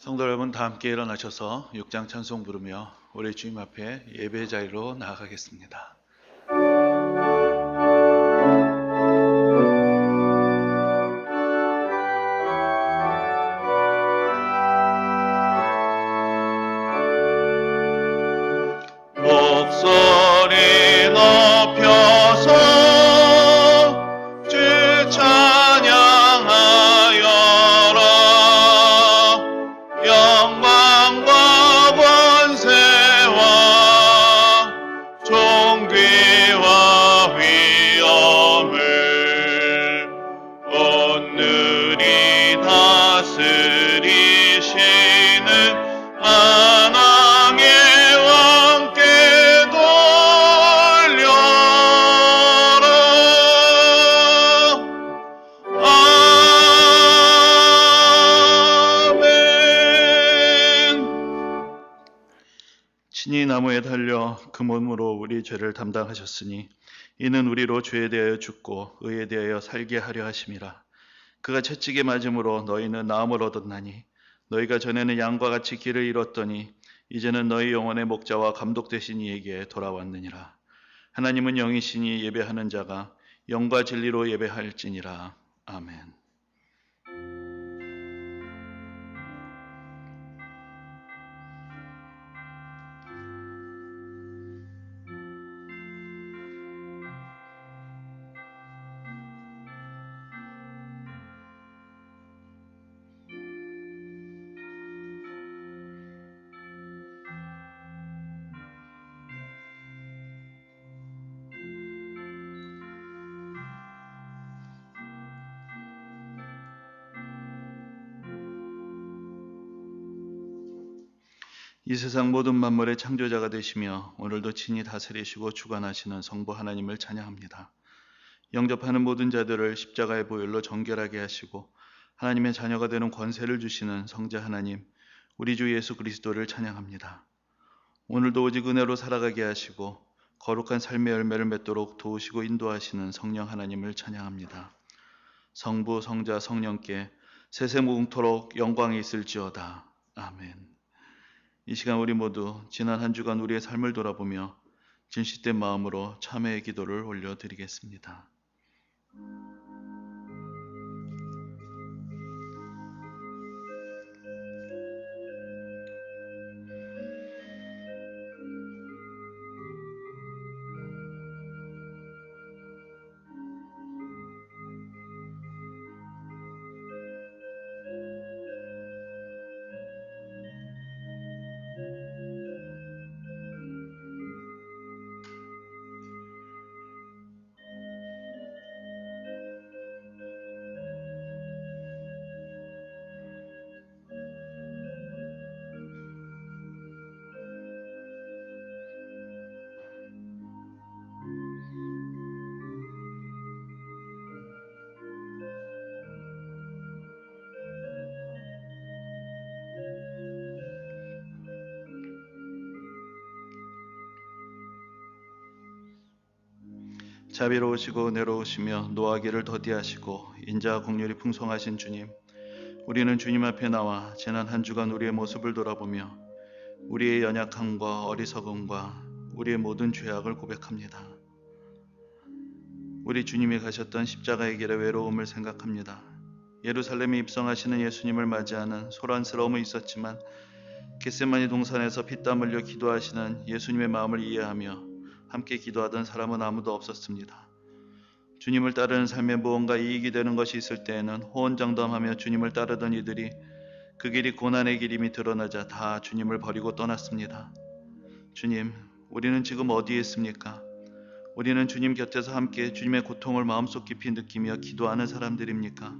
성도 여러분, 다 함께 일어나셔서 6장 찬송 부르며 우리 주님 앞에 예배 자리로 나아가겠습니다. 목소리 높여서 주 찬양하여라. 영광과 권세와 존귀와 위엄을 오늘이 다스리시는 만왕의 왕께 돌려라. 아멘. 친히 나무에 달려 그 몸으로 우리 죄를 담당하셨으니 이는 우리로 죄에 대하여 죽고 의에 대하여 살게 하려 하심이라. 그가 채찍에 맞음으로 너희는 나음을 얻었나니 너희가 전에는 양과 같이 길을 잃었더니 이제는 너희 영혼의 목자와 감독 되신 이에게 돌아왔느니라. 하나님은 영이시니 예배하는 자가 영과 진리로 예배할지니라. 아멘. 이 세상 모든 만물의 창조자가 되시며 오늘도 친히 다스리시고 주관하시는 성부 하나님을 찬양합니다. 영접하는 모든 자들을 십자가의 보혈로 정결하게 하시고 하나님의 자녀가 되는 권세를 주시는 성자 하나님, 우리 주 예수 그리스도를 찬양합니다. 오늘도 오직 은혜로 살아가게 하시고 거룩한 삶의 열매를 맺도록 도우시고 인도하시는 성령 하나님을 찬양합니다. 성부, 성자, 성령께 세세무궁토록 영광이 있을지어다. 아멘. 이 시간 우리 모두 지난 한 주간 우리의 삶을 돌아보며 진실된 마음으로 참회의 기도를 올려드리겠습니다. 자비로우시고 은혜로우시며 노하기를 더디하시고 인자와 긍휼이 풍성하신 주님, 우리는 주님 앞에 나와 지난 한 주간 우리의 모습을 돌아보며 우리의 연약함과 어리석음과 우리의 모든 죄악을 고백합니다. 우리 주님이 가셨던 십자가의 길의 외로움을 생각합니다. 예루살렘에 입성하시는 예수님을 맞이하는 소란스러움은 있었지만 겟세마니 동산에서 피땀 흘려 기도하시는 예수님의 마음을 이해하며 함께 기도하던 사람은 아무도 없었습니다. 주님을 따르는 삶에 무언가 이익이 되는 것이 있을 때에는 호언장담하며 주님을 따르던 이들이 그 길이 고난의 길임이 드러나자 다 주님을 버리고 떠났습니다. 주님, 우리는 지금 어디에 있습니까? 우리는 주님 곁에서 함께 주님의 고통을 마음속 깊이 느끼며 기도하는 사람들입니까?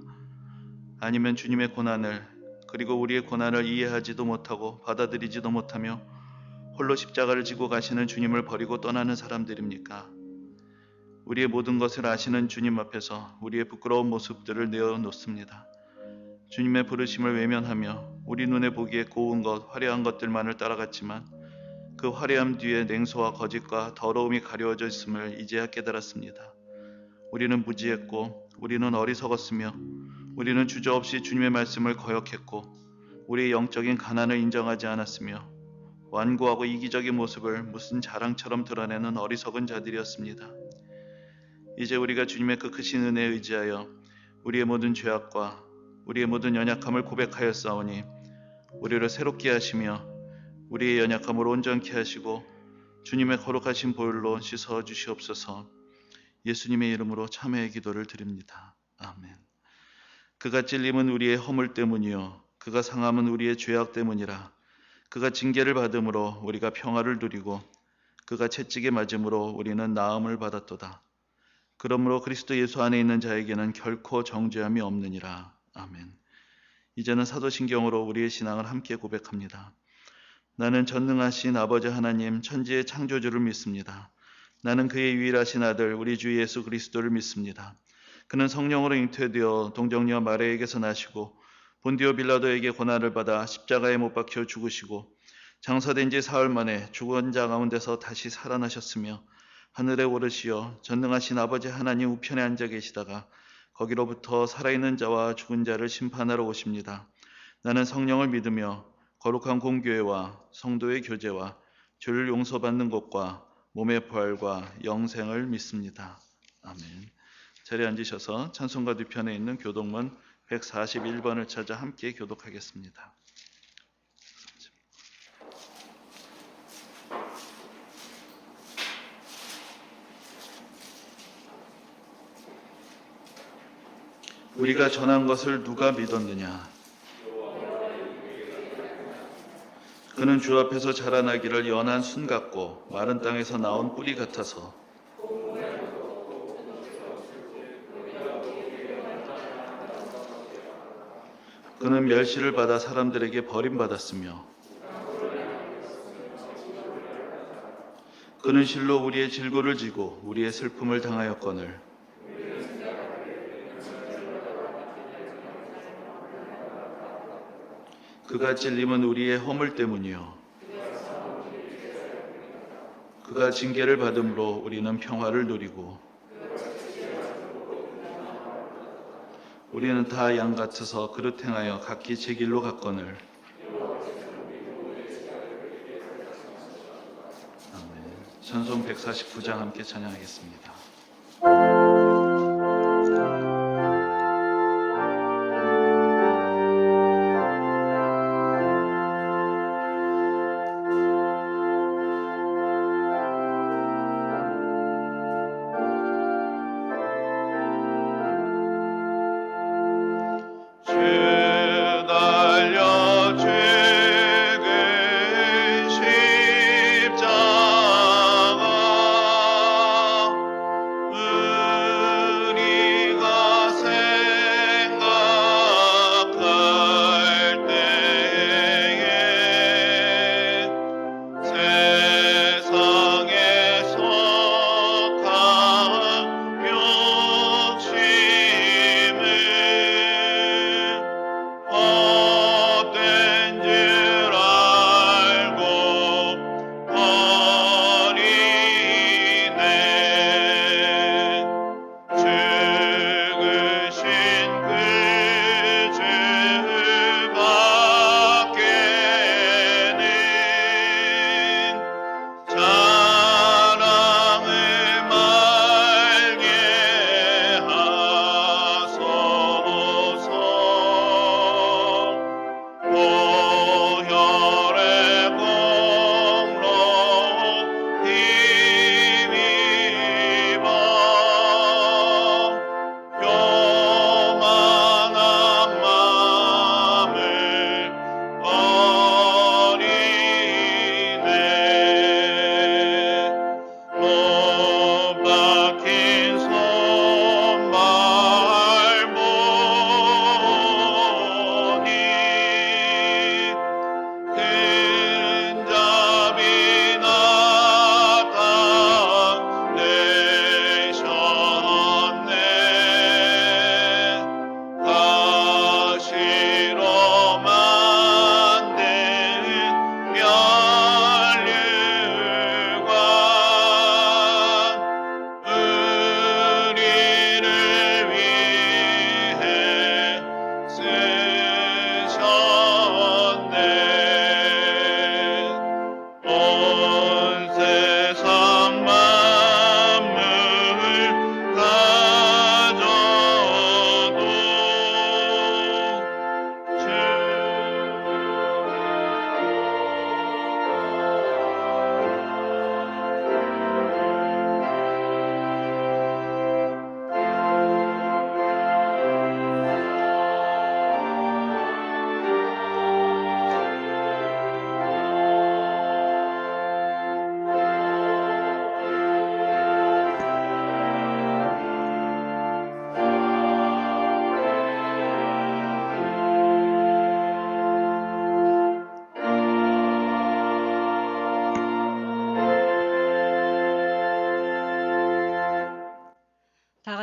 아니면 주님의 고난을, 그리고 우리의 고난을 이해하지도 못하고 받아들이지도 못하며 홀로 십자가를 지고 가시는 주님을 버리고 떠나는 사람들입니까? 우리의 모든 것을 아시는 주님 앞에서 우리의 부끄러운 모습들을 내어놓습니다. 주님의 부르심을 외면하며 우리 눈에 보기에 고운 것, 화려한 것들만을 따라갔지만 그 화려함 뒤에 냉소와 거짓과 더러움이 가려져 있음을 이제야 깨달았습니다. 우리는 무지했고 우리는 어리석었으며 우리는 주저없이 주님의 말씀을 거역했고 우리의 영적인 가난을 인정하지 않았으며 완고하고 이기적인 모습을 무슨 자랑처럼 드러내는 어리석은 자들이었습니다. 이제 우리가 주님의 그 크신 은혜에 의지하여 우리의 모든 죄악과 우리의 모든 연약함을 고백하였사오니 우리를 새롭게 하시며 우리의 연약함을 온전케 하시고 주님의 거룩하신 보혈로 씻어 주시옵소서. 예수님의 이름으로 참회의 기도를 드립니다. 아멘. 그가 찔림은 우리의 허물 때문이요 그가 상함은 우리의 죄악 때문이라. 그가 징계를 받음으로 우리가 평화를 누리고 그가 채찍에 맞음으로 우리는 나음을 받았도다. 그러므로 그리스도 예수 안에 있는 자에게는 결코 정죄함이 없느니라. 아멘. 이제는 사도신경으로 우리의 신앙을 함께 고백합니다. 나는 전능하신 아버지 하나님 천지의 창조주를 믿습니다. 나는 그의 유일하신 아들 우리 주 예수 그리스도를 믿습니다. 그는 성령으로 잉태되어 동정녀 마리아에게서 나시고 본디오 빌라도에게 고난을 받아 십자가에 못 박혀 죽으시고 장사된 지 사흘 만에 죽은 자 가운데서 다시 살아나셨으며 하늘에 오르시어 전능하신 아버지 하나님 우편에 앉아 계시다가 거기로부터 살아있는 자와 죽은 자를 심판하러 오십니다. 나는 성령을 믿으며 거룩한 공교회와 성도의 교제와 죄를 용서받는 것과 몸의 부활과 영생을 믿습니다. 아멘. 자리에 앉으셔서 찬송가 뒤편에 있는 교독문 141번을 찾아 함께 교독하겠습니다. 우리가 전한 것을 누가 믿었느냐? 그는 주 앞에서 자라나기를 연한 순 같고 마른 땅에서 나온 뿌리 같아서 그는 멸시를 받아 사람들에게 버림받았으며 그는 실로 우리의 질고를 지고 우리의 슬픔을 당하였거늘 그가 찔림은 우리의 허물 때문이요 그가 징계를 받음으로 우리는 평화를 누리고 우리는 다 양 같아서 그릇 행하여 각기 제 길로 갔거늘. 아멘. 찬송 149장 함께 찬양하겠습니다.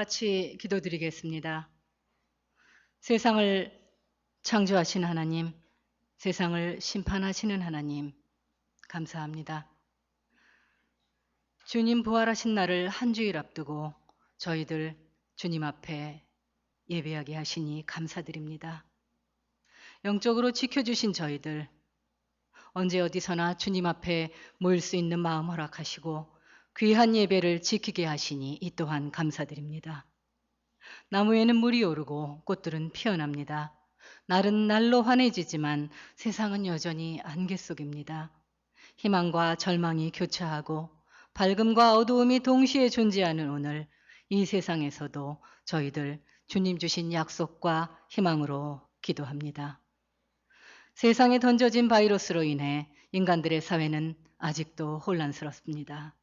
같이 기도드리겠습니다. 세상을 창조하신 하나님, 세상을 심판하시는 하나님, 감사합니다. 주님 부활하신 날을 한 주일 앞두고 저희들 주님 앞에 예배하게 하시니 감사드립니다. 영적으로 지켜주신 저희들, 언제 어디서나 주님 앞에 모일 수 있는 마음 허락하시고 귀한 예배를 지키게 하시니 이 또한 감사드립니다. 나무에는 물이 오르고 꽃들은 피어납니다. 날은 날로 환해지지만 세상은 여전히 안개 속입니다. 희망과 절망이 교차하고 밝음과 어두움이 동시에 존재하는 오늘, 이 세상에서도 저희들 주님 주신 약속과 희망으로 기도합니다. 세상에 던져진 바이러스로 인해 인간들의 사회는 아직도 혼란스럽습니다.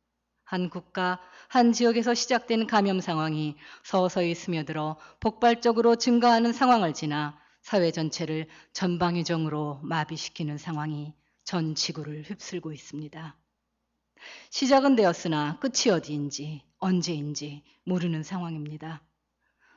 한 국가, 한 지역에서 시작된 감염 상황이 서서히 스며들어 폭발적으로 증가하는 상황을 지나 사회 전체를 전방위적으로 마비시키는 상황이 전 지구를 휩쓸고 있습니다. 시작은 되었으나 끝이 어디인지 언제인지 모르는 상황입니다.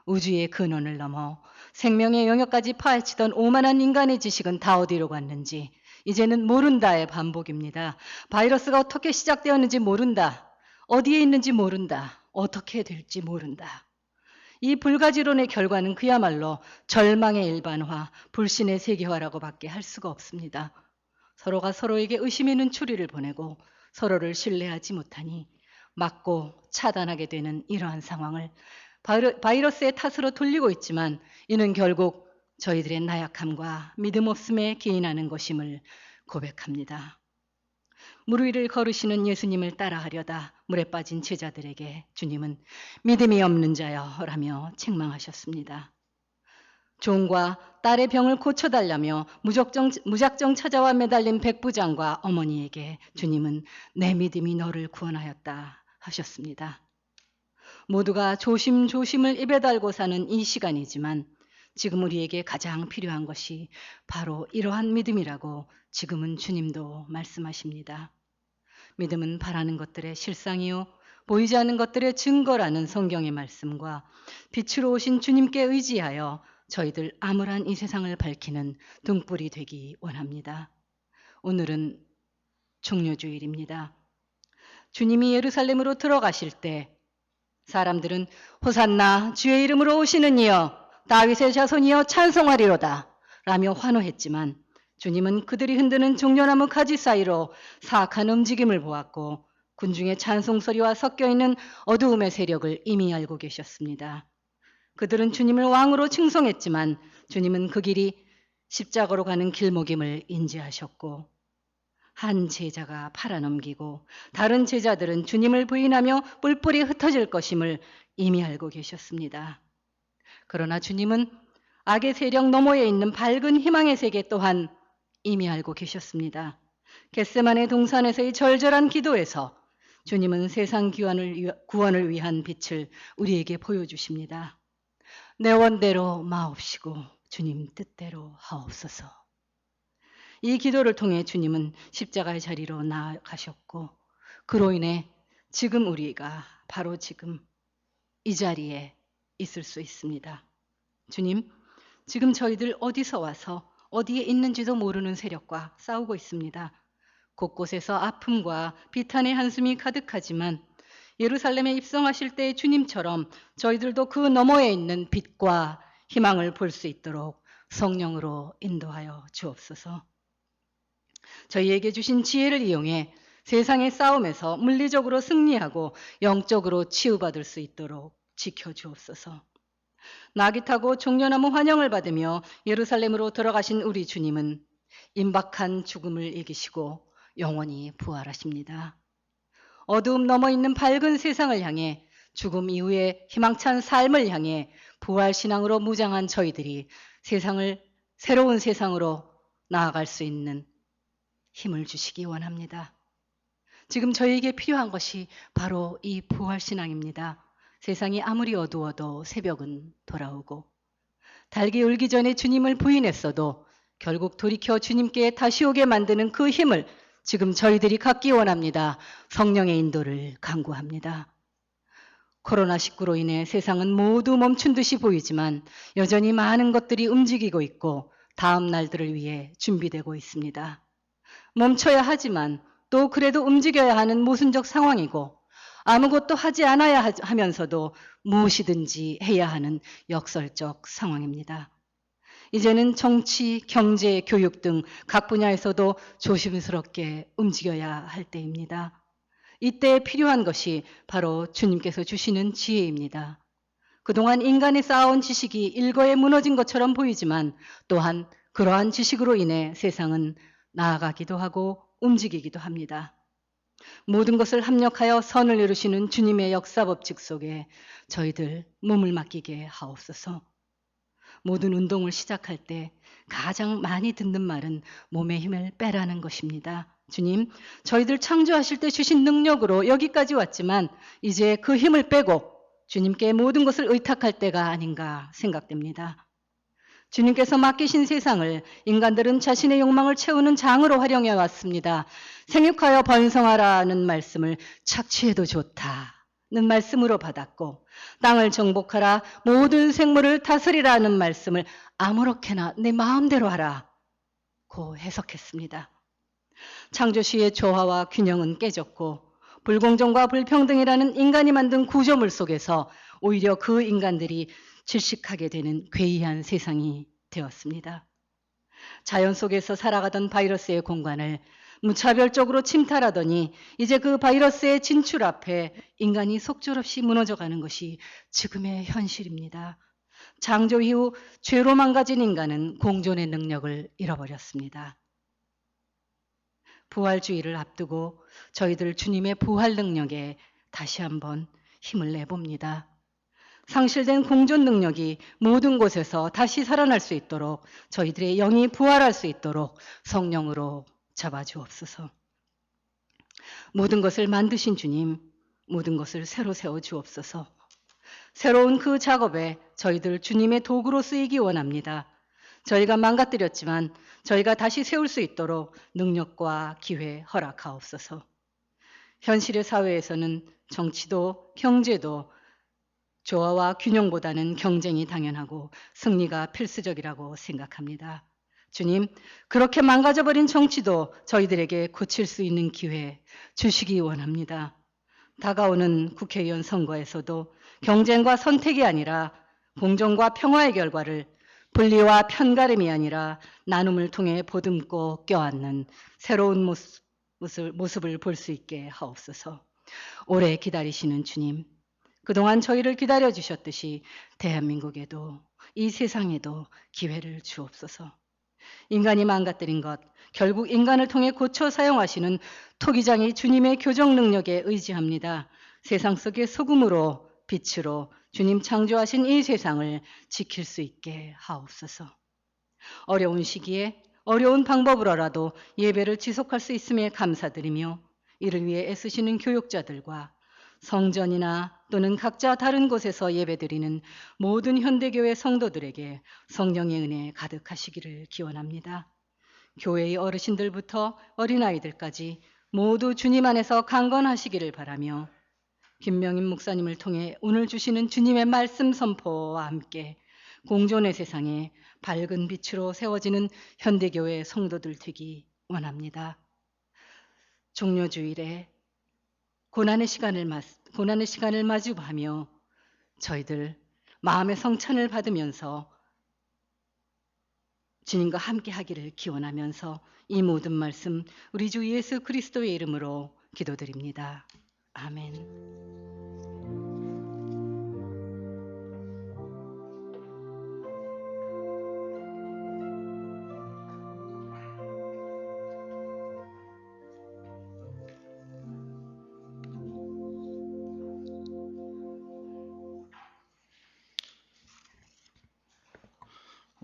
우주의 근원을 넘어 생명의 영역까지 파헤치던 오만한 인간의 지식은 다 어디로 갔는지 이제는 모른다의 반복입니다. 바이러스가 어떻게 시작되었는지 모른다. 어디에 있는지 모른다. 어떻게 될지 모른다. 이 불가지론의 결과는 그야말로 절망의 일반화, 불신의 세계화라고 밖에 할 수가 없습니다. 서로가 서로에게 의심의 눈초리를 보내고 서로를 신뢰하지 못하니 막고 차단하게 되는 이러한 상황을 바이러스의 탓으로 돌리고 있지만 이는 결국 저희들의 나약함과 믿음 없음에 기인하는 것임을 고백합니다. 물 위를 걸으시는 예수님을 따라하려다 물에 빠진 제자들에게 주님은 믿음이 없는 자여 라며 책망하셨습니다. 종과 딸의 병을 고쳐달라며 무작정 찾아와 매달린 백부장과 어머니에게 주님은 내 믿음이 너를 구원하였다 하셨습니다. 모두가 조심조심을 입에 달고 사는 이 시간이지만 지금 우리에게 가장 필요한 것이 바로 이러한 믿음이라고 지금은 주님도 말씀하십니다. 믿음은 바라는 것들의 실상이요 보이지 않는 것들의 증거라는 성경의 말씀과 빛으로 오신 주님께 의지하여 저희들 암울한 이 세상을 밝히는 등불이 되기 원합니다. 오늘은 종려주일입니다. 주님이 예루살렘으로 들어가실 때 사람들은 호산나 주의 이름으로 오시는 이여 다윗의 자손이여 찬송하리로다 라며 환호했지만 주님은 그들이 흔드는 종려나무 가지 사이로 사악한 움직임을 보았고 군중의 찬송소리와 섞여있는 어두움의 세력을 이미 알고 계셨습니다. 그들은 주님을 왕으로 칭송했지만 주님은 그 길이 십자가로 가는 길목임을 인지하셨고 한 제자가 팔아넘기고 다른 제자들은 주님을 부인하며 뿔뿔이 흩어질 것임을 이미 알고 계셨습니다. 그러나 주님은 악의 세력 너머에 있는 밝은 희망의 세계 또한 이미 알고 계셨습니다. 겟세마네 동산에서의 절절한 기도에서 주님은 세상 구원을 위한 빛을 우리에게 보여주십니다. 내 원대로 마옵시고 주님 뜻대로 하옵소서. 이 기도를 통해 주님은 십자가의 자리로 나아가셨고 그로 인해 지금 우리가 바로 지금 이 자리에 있을 수 있습니다. 주님, 지금 저희들 어디서 와서 어디에 있는지도 모르는 세력과 싸우고 있습니다. 곳곳에서 아픔과 비탄의 한숨이 가득하지만 예루살렘에 입성하실 때의 주님처럼 저희들도 그 너머에 있는 빛과 희망을 볼 수 있도록 성령으로 인도하여 주옵소서. 저희에게 주신 지혜를 이용해 세상의 싸움에서 물리적으로 승리하고 영적으로 치유받을 수 있도록 지켜주옵소서. 나귀 타고 종려나무 환영을 받으며 예루살렘으로 들어가신 우리 주님은 임박한 죽음을 이기시고 영원히 부활하십니다. 어두움 넘어 있는 밝은 세상을 향해 죽음 이후에 희망찬 삶을 향해 부활신앙으로 무장한 저희들이 세상을 새로운 세상으로 나아갈 수 있는 힘을 주시기 원합니다. 지금 저희에게 필요한 것이 바로 이 부활신앙입니다. 세상이 아무리 어두워도 새벽은 돌아오고 달기 울기 전에 주님을 부인했어도 결국 돌이켜 주님께 다시 오게 만드는 그 힘을 지금 저희들이 갖기 원합니다. 성령의 인도를 간구합니다. 코로나19로 인해 세상은 모두 멈춘 듯이 보이지만 여전히 많은 것들이 움직이고 있고 다음 날들을 위해 준비되고 있습니다. 멈춰야 하지만 또 그래도 움직여야 하는 모순적 상황이고 아무것도 하지 않아야 하면서도 무엇이든지 해야 하는 역설적 상황입니다. 이제는 정치, 경제, 교육 등 각 분야에서도 조심스럽게 움직여야 할 때입니다. 이때 필요한 것이 바로 주님께서 주시는 지혜입니다. 그동안 인간이 쌓아온 지식이 일거에 무너진 것처럼 보이지만 또한 그러한 지식으로 인해 세상은 나아가기도 하고 움직이기도 합니다. 모든 것을 합력하여 선을 이루시는 주님의 역사 법칙 속에 저희들 몸을 맡기게 하옵소서. 모든 운동을 시작할 때 가장 많이 듣는 말은 몸의 힘을 빼라는 것입니다. 주님, 저희들 창조하실 때 주신 능력으로 여기까지 왔지만 이제 그 힘을 빼고 주님께 모든 것을 의탁할 때가 아닌가 생각됩니다. 주님께서 맡기신 세상을 인간들은 자신의 욕망을 채우는 장으로 활용해 왔습니다. 생육하여 번성하라는 말씀을 착취해도 좋다는 말씀으로 받았고 땅을 정복하라 모든 생물을 다스리라는 말씀을 아무렇게나 내 마음대로 하라고 해석했습니다. 창조시의 조화와 균형은 깨졌고 불공정과 불평등이라는 인간이 만든 구조물 속에서 오히려 그 인간들이 질식하게 되는 괴이한 세상이 되었습니다. 자연 속에서 살아가던 바이러스의 공간을 무차별적으로 침탈하더니 이제 그 바이러스의 진출 앞에 인간이 속절없이 무너져가는 것이 지금의 현실입니다. 창조 이후 죄로 망가진 인간은 공존의 능력을 잃어버렸습니다. 부활주의를 앞두고 저희들 주님의 부활 능력에 다시 한번 힘을 내봅니다. 상실된 공존 능력이 모든 곳에서 다시 살아날 수 있도록 저희들의 영이 부활할 수 있도록 성령으로 잡아주옵소서. 모든 것을 만드신 주님, 모든 것을 새로 세워 주옵소서. 새로운 그 작업에 저희들 주님의 도구로 쓰이기 원합니다. 저희가 망가뜨렸지만 저희가 다시 세울 수 있도록 능력과 기회 허락하옵소서. 현실의 사회에서는 정치도 경제도 조화와 균형보다는 경쟁이 당연하고 승리가 필수적이라고 생각합니다. 주님, 그렇게 망가져버린 정치도 저희들에게 고칠 수 있는 기회 주시기 원합니다. 다가오는 국회의원 선거에서도 경쟁과 선택이 아니라 공정과 평화의 결과를 분리와 편가름이 아니라 나눔을 통해 보듬고 껴안는 새로운 모습을 볼 수 있게 하옵소서. 오래 기다리시는 주님, 그동안 저희를 기다려주셨듯이 대한민국에도 이 세상에도 기회를 주옵소서. 인간이 망가뜨린 것, 결국 인간을 통해 고쳐 사용하시는 토기장이 주님의 교정 능력에 의지합니다. 세상 속의 소금으로 빛으로 주님 창조하신 이 세상을 지킬 수 있게 하옵소서. 어려운 시기에 어려운 방법으로라도 예배를 지속할 수 있음에 감사드리며 이를 위해 애쓰시는 교육자들과 성전이나 또는 각자 다른 곳에서 예배드리는 모든 현대교회 성도들에게 성령의 은혜 가득하시기를 기원합니다. 교회의 어르신들부터 어린아이들까지 모두 주님 안에서 강건하시기를 바라며 김명인 목사님을 통해 오늘 주시는 주님의 말씀 선포와 함께 공존의 세상에 밝은 빛으로 세워지는 현대교회 성도들 되기 원합니다. 종료주일에 고난의 시간을 마주하며 저희들 마음의 성찬을 받으면서 주님과 함께 하기를 기원하면서 이 모든 말씀 우리 주 예수 그리스도의 이름으로 기도드립니다. 아멘.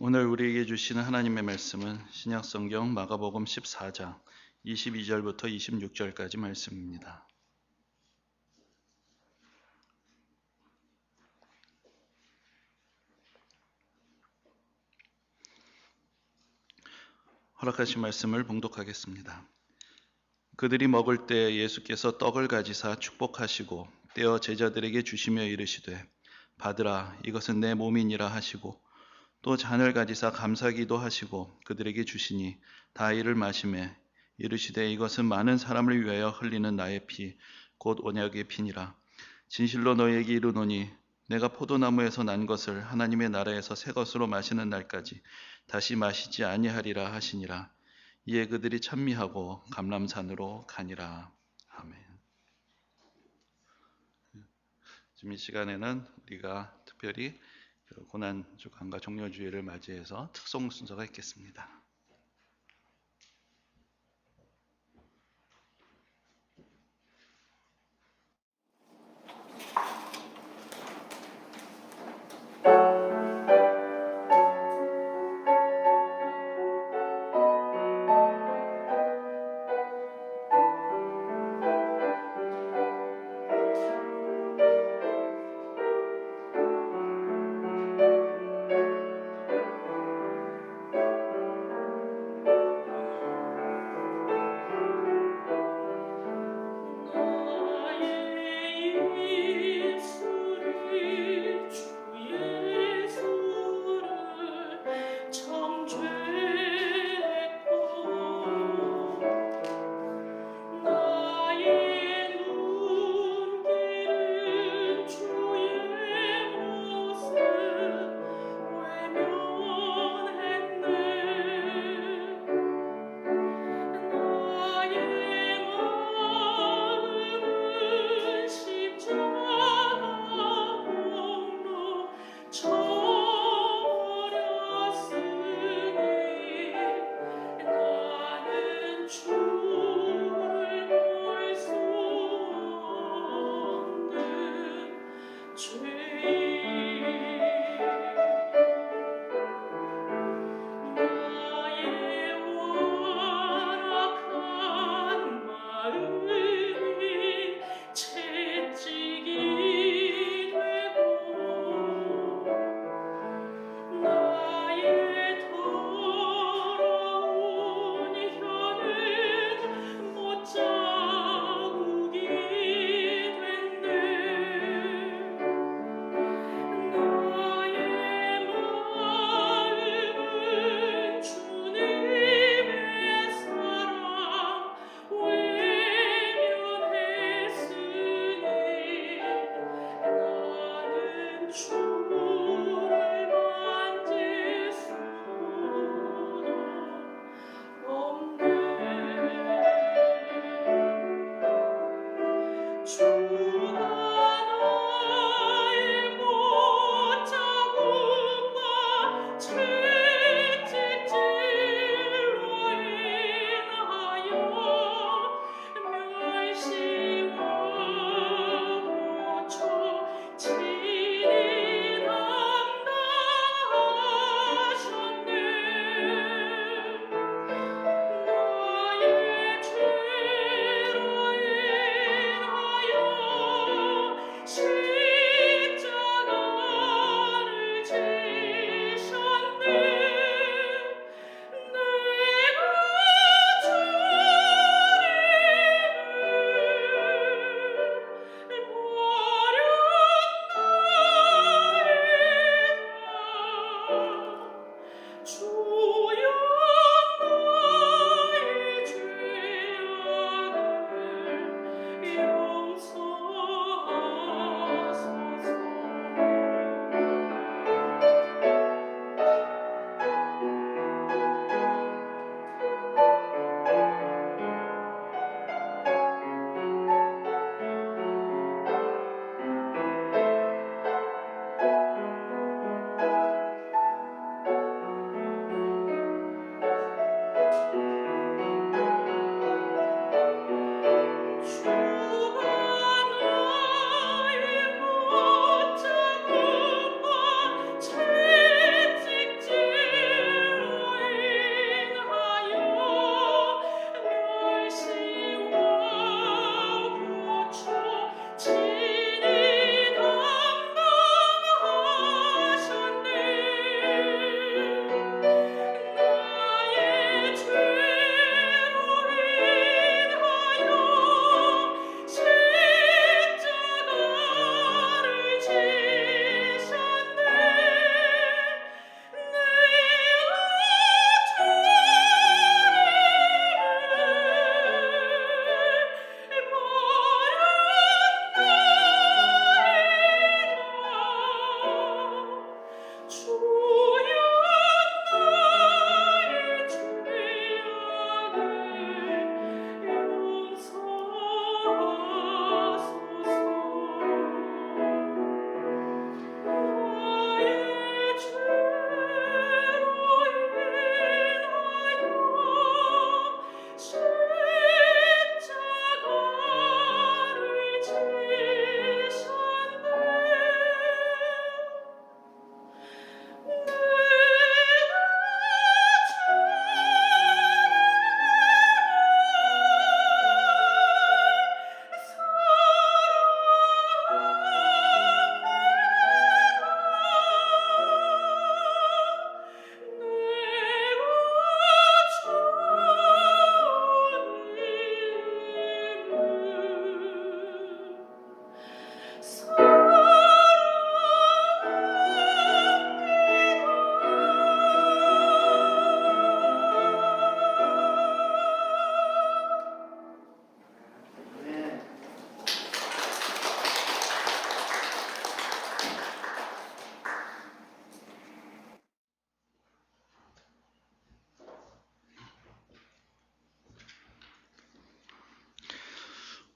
오늘 우리에게 주시는 하나님의 말씀은 신약성경 마가복음 14장 22절부터 26절까지 말씀입니다. 허락하신 말씀을 봉독하겠습니다. 그들이 먹을 때 예수께서 떡을 가지사 축복하시고 떼어 제자들에게 주시며 이르시되 받으라 이것은 내 몸이니라 하시고 또 잔을 가지사 감사기도 하시고 그들에게 주시니 다 이를 마시매 이르시되 이것은 많은 사람을 위하여 흘리는 나의 피 곧 언약의 피니라. 진실로 너희에게 이르노니 내가 포도나무에서 난 것을 하나님의 나라에서 새 것으로 마시는 날까지 다시 마시지 아니하리라 하시니라. 이에 그들이 찬미하고 감람산으로 가니라. 아멘. 지금 이 시간에는 우리가 특별히 고난 주간과 종려주의를 맞이해서 특송 순서가 있겠습니다.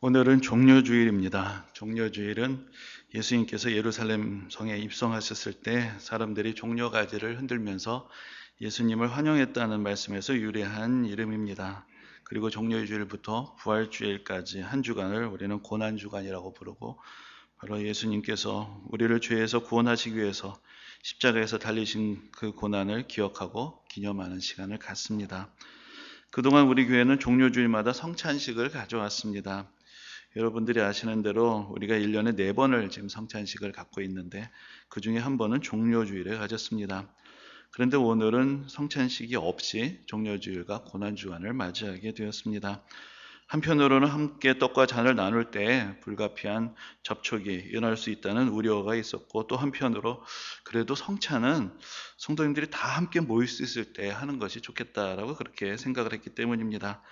오늘은 종려주일입니다. 종려주일은 예수님께서 예루살렘 성에 입성하셨을 때 사람들이 종려가지를 흔들면서 예수님을 환영했다는 말씀에서 유래한 이름입니다. 그리고 종려주일부터 부활주일까지 한 주간을 우리는 고난주간이라고 부르고, 바로 예수님께서 우리를 죄에서 구원하시기 위해서 십자가에서 달리신 그 고난을 기억하고 기념하는 시간을 갖습니다. 그동안 우리 교회는 종려주일마다 성찬식을 가져왔습니다. 여러분들이 아시는 대로 우리가 1년에 4번을 지금 성찬식을 갖고 있는데, 그 중에 한 번은 종려주일에 가졌습니다. 그런데 오늘은 성찬식이 없이 종려주일과 고난주간을 맞이하게 되었습니다. 한편으로는 함께 떡과 잔을 나눌 때 불가피한 접촉이 일어날 수 있다는 우려가 있었고, 또 한편으로 그래도 성찬은 성도님들이 다 함께 모일 수 있을 때 하는 것이 좋겠다라고 그렇게 생각을 했기 때문입니다.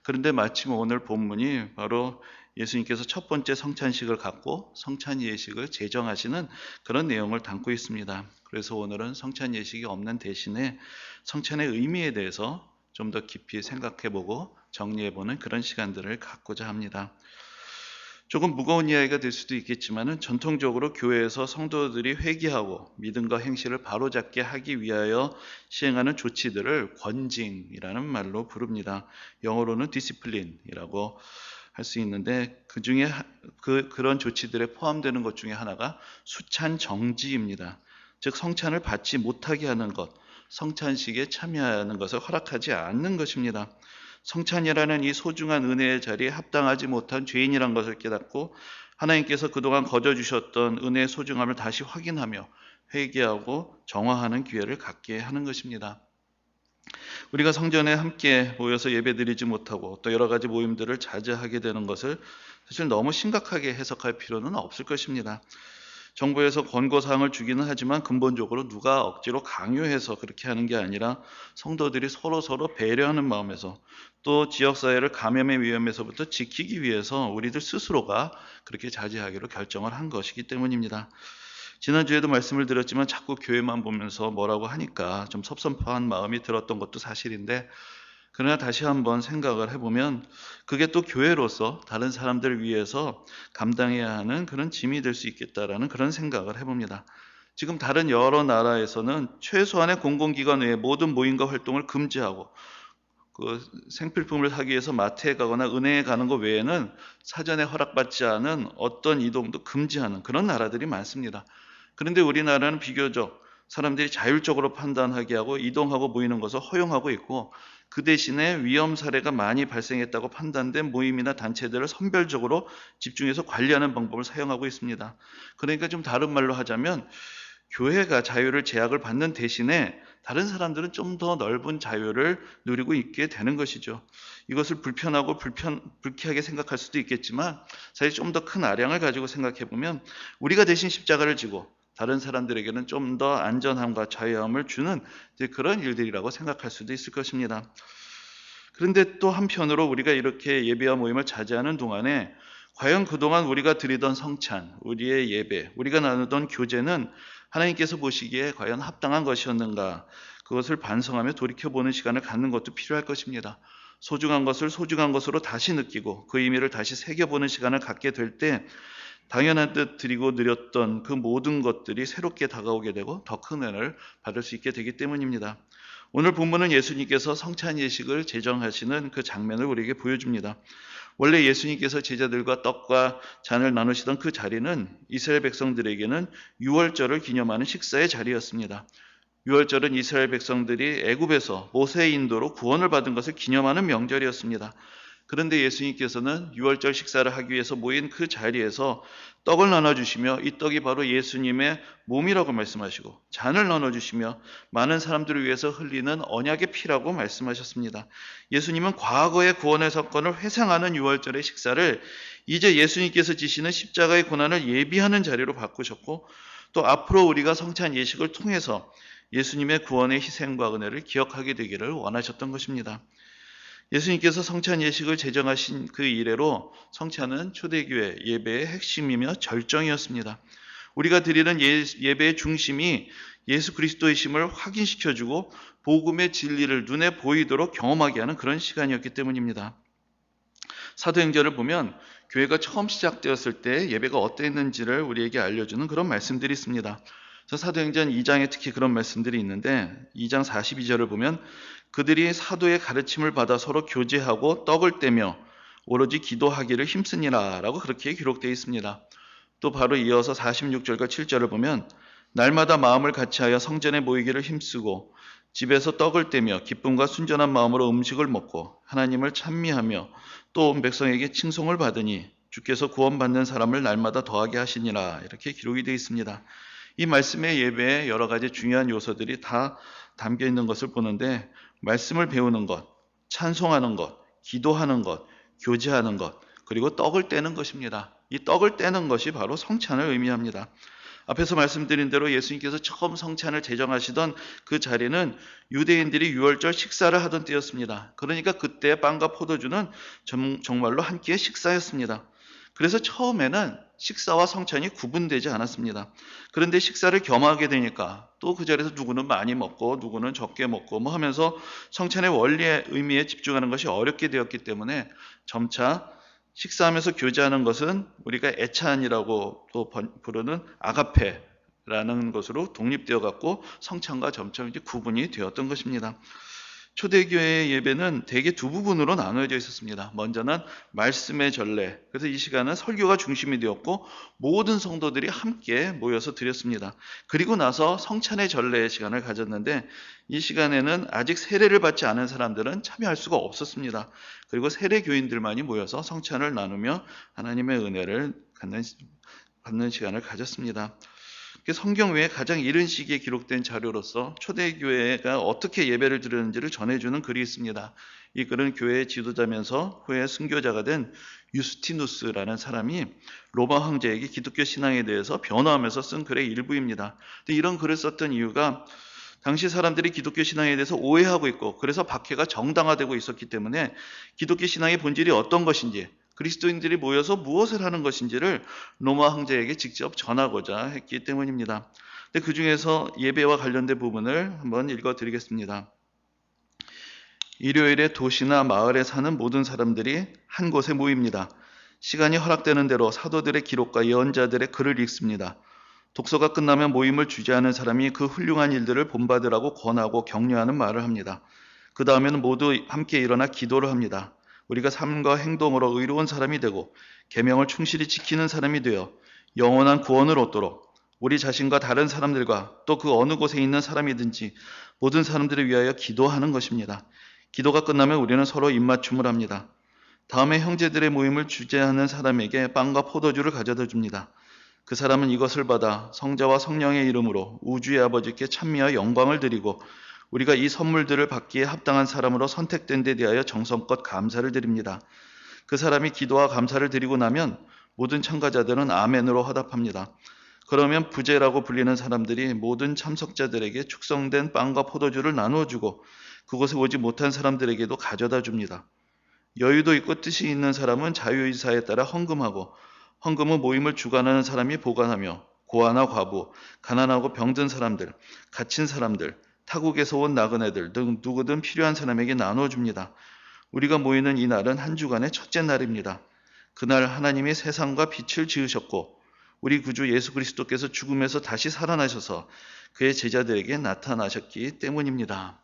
그런데 마침 오늘 본문이 바로 예수님께서 첫 번째 성찬식을 갖고 성찬 예식을 제정하시는 그런 내용을 담고 있습니다. 그래서 오늘은 성찬 예식이 없는 대신에 성찬의 의미에 대해서 좀 더 깊이 생각해보고 정리해보는 그런 시간들을 갖고자 합니다. 조금 무거운 이야기가 될 수도 있겠지만, 전통적으로 교회에서 성도들이 회개하고 믿음과 행실을 바로잡게 하기 위하여 시행하는 조치들을 권징이라는 말로 부릅니다. 영어로는 디시플린이라고 할 수 있는데, 그 중에 그런 조치들에 포함되는 것 중에 하나가 수찬 정지입니다. 즉 성찬을 받지 못하게 하는 것, 성찬식에 참여하는 것을 허락하지 않는 것입니다. 성찬이라는 이 소중한 은혜의 자리에 합당하지 못한 죄인이란 것을 깨닫고 하나님께서 그동안 거저주셨던 은혜의 소중함을 다시 확인하며 회개하고 정화하는 기회를 갖게 하는 것입니다. 우리가 성전에 함께 모여서 예배드리지 못하고 또 여러 가지 모임들을 자제하게 되는 것을 사실 너무 심각하게 해석할 필요는 없을 것입니다. 정부에서 권고사항을 주기는 하지만 근본적으로 누가 억지로 강요해서 그렇게 하는 게 아니라 성도들이 서로 배려하는 마음에서, 또 지역사회를 감염의 위험에서부터 지키기 위해서 우리들 스스로가 그렇게 자제하기로 결정을 한 것이기 때문입니다. 지난주에도 말씀을 드렸지만 자꾸 교회만 보면서 뭐라고 하니까 좀 섭섭한 마음이 들었던 것도 사실인데, 그러나 다시 한번 생각을 해보면 그게 또 교회로서 다른 사람들을 위해서 감당해야 하는 그런 짐이 될 수 있겠다라는 그런 생각을 해봅니다. 지금 다른 여러 나라에서는 최소한의 공공기관 외에 모든 모임과 활동을 금지하고, 그 생필품을 사기 위해서 마트에 가거나 은행에 가는 것 외에는 사전에 허락받지 않은 어떤 이동도 금지하는 그런 나라들이 많습니다. 그런데 우리나라는 비교적 사람들이 자율적으로 판단하게 하고 이동하고 모이는 것을 허용하고 있고, 그 대신에 위험 사례가 많이 발생했다고 판단된 모임이나 단체들을 선별적으로 집중해서 관리하는 방법을 사용하고 있습니다. 그러니까 좀 다른 말로 하자면, 교회가 자유를 제약을 받는 대신에 다른 사람들은 좀 더 넓은 자유를 누리고 있게 되는 것이죠. 이것을 불쾌하게 생각할 수도 있겠지만, 사실 좀 더 큰 아량을 가지고 생각해보면 우리가 대신 십자가를 지고 다른 사람들에게는 좀 더 안전함과 자유함을 주는 그런 일들이라고 생각할 수도 있을 것입니다. 그런데 또 한편으로 우리가 이렇게 예배와 모임을 자제하는 동안에 과연 그동안 우리가 드리던 성찬, 우리의 예배, 우리가 나누던 교제는 하나님께서 보시기에 과연 합당한 것이었는가, 그것을 반성하며 돌이켜보는 시간을 갖는 것도 필요할 것입니다. 소중한 것을 소중한 것으로 다시 느끼고 그 의미를 다시 새겨보는 시간을 갖게 될 때 당연한 듯 드리고 드렸던 그 모든 것들이 새롭게 다가오게 되고 더 큰 은혜를 받을 수 있게 되기 때문입니다. 오늘 본문은 예수님께서 성찬 예식을 제정하시는 그 장면을 우리에게 보여줍니다. 원래 예수님께서 제자들과 떡과 잔을 나누시던 그 자리는 이스라엘 백성들에게는 유월절을 기념하는 식사의 자리였습니다. 유월절은 이스라엘 백성들이 애굽에서 모세의 인도로 구원을 받은 것을 기념하는 명절이었습니다. 그런데 예수님께서는 유월절 식사를 하기 위해서 모인 그 자리에서 떡을 나눠주시며 이 떡이 바로 예수님의 몸이라고 말씀하시고, 잔을 나눠주시며 많은 사람들을 위해서 흘리는 언약의 피라고 말씀하셨습니다. 예수님은 과거의 구원의 사건을 회상하는 유월절의 식사를 이제 예수님께서 지시는 십자가의 고난을 예비하는 자리로 바꾸셨고, 또 앞으로 우리가 성찬 예식을 통해서 예수님의 구원의 희생과 은혜를 기억하게 되기를 원하셨던 것입니다. 예수님께서 성찬 예식을 제정하신 그 이래로 성찬은 초대교회 예배의 핵심이며 절정이었습니다. 우리가 드리는 예배의 중심이 예수 그리스도이심을 확인시켜주고 복음의 진리를 눈에 보이도록 경험하게 하는 그런 시간이었기 때문입니다. 사도행전을 보면 교회가 처음 시작되었을 때 예배가 어땠는지를 우리에게 알려주는 그런 말씀들이 있습니다. 사도행전 2장에 특히 그런 말씀들이 있는데 2장 42절을 보면 그들이 사도의 가르침을 받아 서로 교제하고 떡을 떼며 오로지 기도하기를 힘쓰니라 라고 그렇게 기록되어 있습니다. 또 바로 이어서 46절과 7절을 보면 날마다 마음을 같이하여 성전에 모이기를 힘쓰고 집에서 떡을 떼며 기쁨과 순전한 마음으로 음식을 먹고 하나님을 찬미하며 또 온 백성에게 칭송을 받으니 주께서 구원받는 사람을 날마다 더하게 하시니라 이렇게 기록이 되어 있습니다. 이 말씀의 예배에 여러 가지 중요한 요소들이 다 담겨 있는 것을 보는데 말씀을 배우는 것, 찬송하는 것, 기도하는 것, 교제하는 것, 그리고 떡을 떼는 것입니다. 이 떡을 떼는 것이 바로 성찬을 의미합니다. 앞에서 말씀드린 대로 예수님께서 처음 성찬을 제정하시던 그 자리는 유대인들이 유월절 식사를 하던 때였습니다. 그러니까 그때 빵과 포도주는 정말로 한 끼의 식사였습니다. 그래서 처음에는 식사와 성찬이 구분되지 않았습니다. 그런데 식사를 겸하게 되니까 또 그 자리에서 누구는 많이 먹고 누구는 적게 먹고 뭐 하면서 성찬의 원리의 의미에 집중하는 것이 어렵게 되었기 때문에 점차 식사하면서 교제하는 것은 우리가 애찬이라고 또 부르는 아가페라는 것으로 독립되어 갖고 성찬과 점점 이제 구분이 되었던 것입니다. 초대교회의 예배는 대개 두 부분으로 나누어져 있었습니다. 먼저는 말씀의 전례, 그래서 이 시간은 설교가 중심이 되었고 모든 성도들이 함께 모여서 드렸습니다. 그리고 나서 성찬의 전례의 시간을 가졌는데 이 시간에는 아직 세례를 받지 않은 사람들은 참여할 수가 없었습니다. 그리고 세례 교인들만이 모여서 성찬을 나누며 하나님의 은혜를 받는 시간을 가졌습니다. 성경 외에 가장 이른 시기에 기록된 자료로서 초대교회가 어떻게 예배를 드렸는지를 전해주는 글이 있습니다. 이 글은 교회의 지도자면서 후에 순교자가 된 유스티누스라는 사람이 로마 황제에게 기독교 신앙에 대해서 변호하면서 쓴 글의 일부입니다. 근데 이런 글을 썼던 이유가 당시 사람들이 기독교 신앙에 대해서 오해하고 있고 그래서 박해가 정당화되고 있었기 때문에 기독교 신앙의 본질이 어떤 것인지 그리스도인들이 모여서 무엇을 하는 것인지를 로마 황제에게 직접 전하고자 했기 때문입니다. 근데 그 중에서 예배와 관련된 부분을 한번 읽어드리겠습니다. 일요일에 도시나 마을에 사는 모든 사람들이 한 곳에 모입니다. 시간이 허락되는 대로 사도들의 기록과 예언자들의 글을 읽습니다. 독서가 끝나면 모임을 주재하는 사람이 그 훌륭한 일들을 본받으라고 권하고 격려하는 말을 합니다. 그 다음에는 모두 함께 일어나 기도를 합니다. 우리가 삶과 행동으로 의로운 사람이 되고 계명을 충실히 지키는 사람이 되어 영원한 구원을 얻도록 우리 자신과 다른 사람들과 또 그 어느 곳에 있는 사람이든지 모든 사람들을 위하여 기도하는 것입니다. 기도가 끝나면 우리는 서로 입맞춤을 합니다. 다음에 형제들의 모임을 주재하는 사람에게 빵과 포도주를 가져다 줍니다. 그 사람은 이것을 받아 성자와 성령의 이름으로 우주의 아버지께 찬미하여 영광을 드리고 우리가 이 선물들을 받기에 합당한 사람으로 선택된 데 대하여 정성껏 감사를 드립니다. 그 사람이 기도와 감사를 드리고 나면 모든 참가자들은 아멘으로 화답합니다. 그러면 부제라고 불리는 사람들이 모든 참석자들에게 축성된 빵과 포도주를 나누어 주고 그곳에 오지 못한 사람들에게도 가져다 줍니다. 여유도 있고 뜻이 있는 사람은 자유의사에 따라 헌금하고 헌금은 모임을 주관하는 사람이 보관하며 고아나 과부, 가난하고 병든 사람들, 갇힌 사람들, 타국에서 온 나그네들 등 누구든 필요한 사람에게 나눠줍니다. 우리가 모이는 이 날은 한 주간의 첫째 날입니다. 그날 하나님이 세상과 빛을 지으셨고 우리 구주 예수 그리스도께서 죽음에서 다시 살아나셔서 그의 제자들에게 나타나셨기 때문입니다.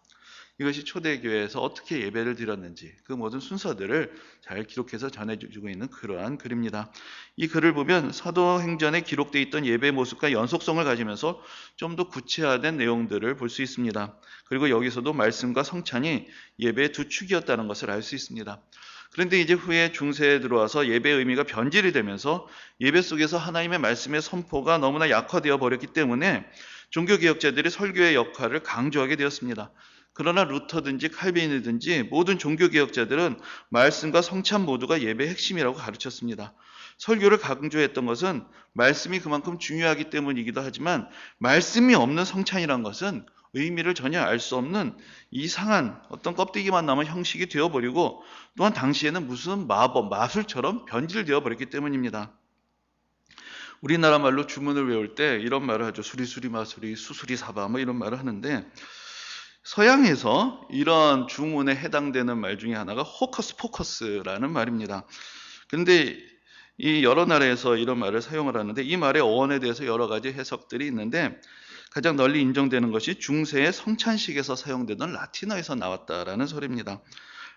이것이 초대교회에서 어떻게 예배를 드렸는지 그 모든 순서들을 잘 기록해서 전해주고 있는 그러한 글입니다. 이 글을 보면 사도행전에 기록되어 있던 예배 모습과 연속성을 가지면서 좀 더 구체화된 내용들을 볼 수 있습니다. 그리고 여기서도 말씀과 성찬이 예배의 두 축이었다는 것을 알 수 있습니다. 그런데 이제 후에 중세에 들어와서 예배의 의미가 변질이 되면서 예배 속에서 하나님의 말씀의 선포가 너무나 약화되어 버렸기 때문에 종교개혁자들이 설교의 역할을 강조하게 되었습니다. 그러나 루터든지 칼빈이든지 모든 종교개혁자들은 말씀과 성찬 모두가 예배의 핵심이라고 가르쳤습니다. 설교를 강조했던 것은 말씀이 그만큼 중요하기 때문이기도 하지만 말씀이 없는 성찬이란 것은 의미를 전혀 알 수 없는 이상한 어떤 껍데기만 남은 형식이 되어버리고 또한 당시에는 무슨 마법, 마술처럼 변질되어 버렸기 때문입니다. 우리나라 말로 주문을 외울 때 이런 말을 하죠. 수리수리 마수리, 수수리 사바 뭐 이런 말을 하는데 서양에서 이런 주문에 해당되는 말 중에 하나가 호커스 포커스라는 말입니다. 그런데 이 여러 나라에서 이런 말을 사용을 하는데 이 말의 어원에 대해서 여러 가지 해석들이 있는데 가장 널리 인정되는 것이 중세의 성찬식에서 사용되던 라틴어에서 나왔다라는 소리입니다.